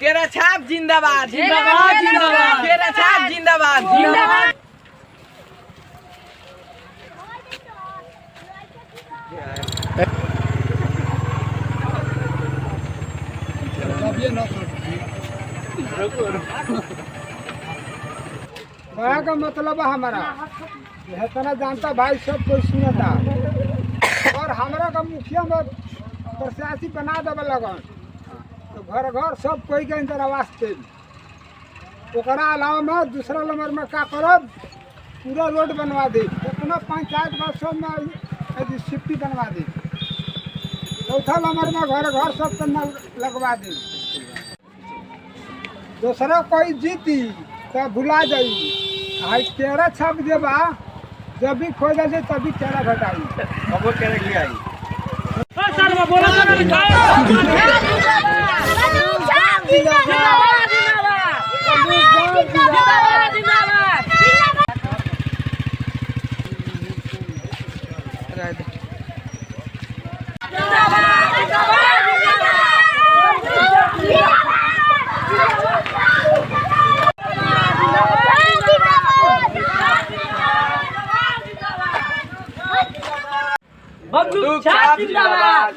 केरा छाप जिंदाबाद जिंदाबाद जिंदाबाद केरा छाप जिंदाबाद जिंदाबाद। कहा का मतलब है हमारा यह तना जानता भाई सब कोई सुनता और हमारा का मुखिया में प्रत्याशी बना देवे लगन तो घर घर सब कोई के इंदिरा आवास दे। ओकरा अलावा में दूसरा नंबर में का करब पूरा रोड बनवा दे इतना पंचायत सब में सिफ्टी बनवा दे। चौथा नंबर में घर घर सब लगवा दे। दूसरा कोई जीती तो भुला जाई आई केरा छाप देबा जब भी खो जाए तभी केरा घटाई अब केरा ले आई सर में बोला बंदूक छाप जिंदाबाद।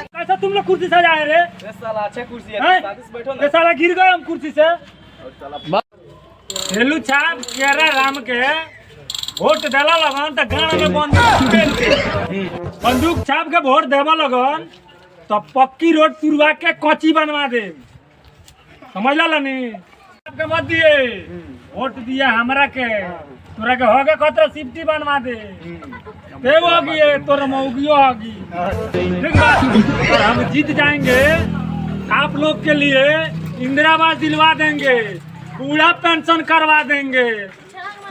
कैसा तुम लोग कुर्सी से जाए रे? साला अच्छा कुर्सी है बैठो ना। साला गिर गए हम कुर्सी से। हेलू छाप केरा राम के वोट देला लगन तो गाना में बंदूक छाप के वोट देवा लगन तो पक्की रोड तुरवा के कच्ची बनवा दे। समझला लानी आपके मत दिए वोट दिया हमरा के तोरा के होगे खतरा सिफ्टी बनवा दे देव होगी तोरा मौगियो होगी ठीक बात। और हम जीत जाएंगे आप लोग के लिए इंदिरा आवास दिलवा देंगे, बूढ़ा पेंशन करवा देंगे,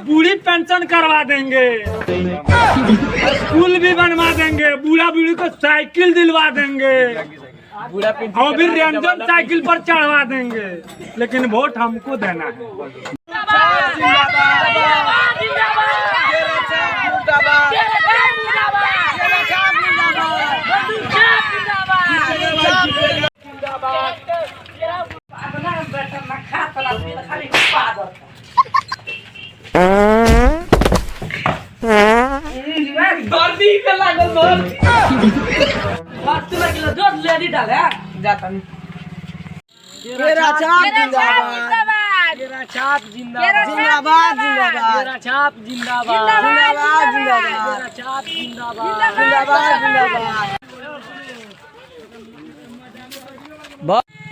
बूढ़ी पेंशन करवा देंगे, स्कूल भी बनवा देंगे, बूढ़ा बूढ़ी को साइकिल दिलवा देंगे और फिर रेंजर साइकिल पर चढ़वा देंगे। लेकिन वोट हमको देना है। केरा छाप जिंदाबाद केरा छाप जिंदाबाद केरा छाप जिंदाबाद जिंदाबाद जिंदाबाद केरा छाप जिंदाबाद जिंदाबाद जिंदाबाद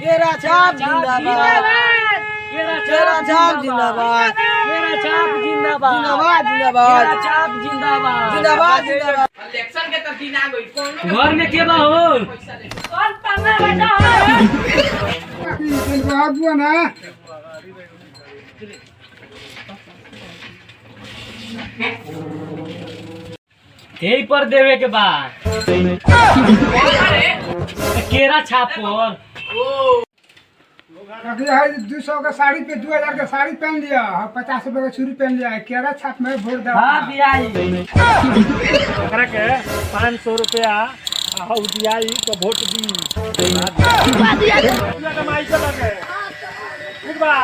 केरा छाप जिंदाबाद केरा छाप जिंदाबाद केरा छाप जिंदाबाद जिंदाबाद केरा छाप जिंदाबाद जिंदाबाद जिंदाबाद। इलेक्शन के तो दिन आ गई घर में के बा हो कौन पन्ना बैठा है बाबू ना यही पर देवे के बाद केरा छाप पर 200 का साड़ी पे 2000 का साड़ी पहन लिया 50 रुपए का छुरी पहन लिया केरा छाप में वोट दे। हाँ दियाई के 500 रुपया दियाई तो वोट दी कमाई से लगे ठीक बा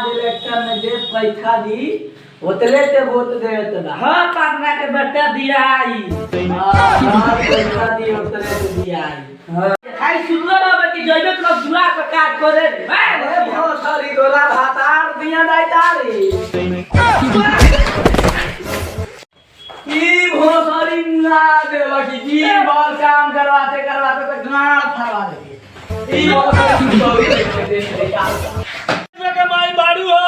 इलेक्शन में जे पैसा दी उतले ते वोट देत ना। हां पागना के बेटा दिया आई हां पैसा दी उतले ते दिया आई। हां खाई सुनलो ना बेटी जइबे तो दुआ पे काट करे अरे बहुत सारी डॉलर हातार दिया दाई तारी ई बहुत सारी ना देला की जी बार काम करवाते करवाते तो गांड फरवा दे ई बहुत सारी दे के माई बाड़ू हो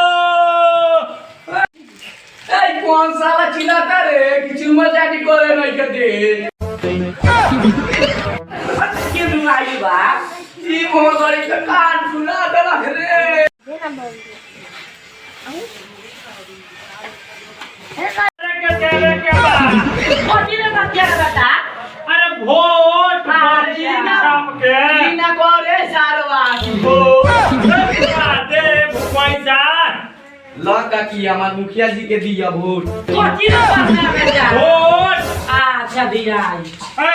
कौन साला चिल्लाता रे कि चुम्मा चाटी करे नहीं के दे के दुआई बा ई मोगरी का कान सुना देला रे अरे वोट शाम के लौका की हमार मुखिया जी के दिया वोट। कोची ना पढ़ना बेटा वोट अच्छा दिया ए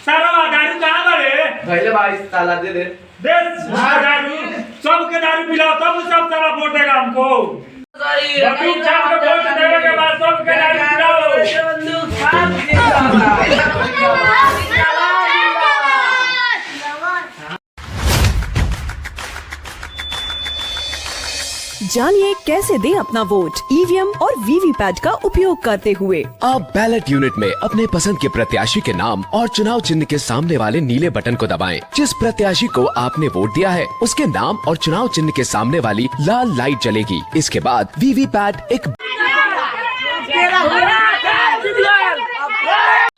सारा दारू कहाँ बड़े पहले भाई ताला दे दे। देश दारू सबके दारू पिलाओ तब सब सारा वोट देगा हमको। बंदूक छाप के वोट देने के बाद सबके दारू पिलाओ। बंदूक छाप के जानिए कैसे दें अपना वोट ईवीएम और वीवीपैट का उपयोग करते हुए। आप बैलेट यूनिट में अपने पसंद के प्रत्याशी के नाम और चुनाव चिन्ह के सामने वाले नीले बटन को दबाएं। जिस प्रत्याशी को आपने वोट दिया है उसके नाम और चुनाव चिन्ह के सामने वाली लाल लाइट जलेगी। इसके बाद वीवीपैट एक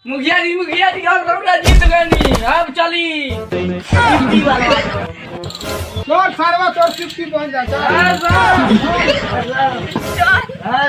मुखिया जी हम जीत गए। अब चली तोर सारवा तोर सिक्की बन जा। हाँ,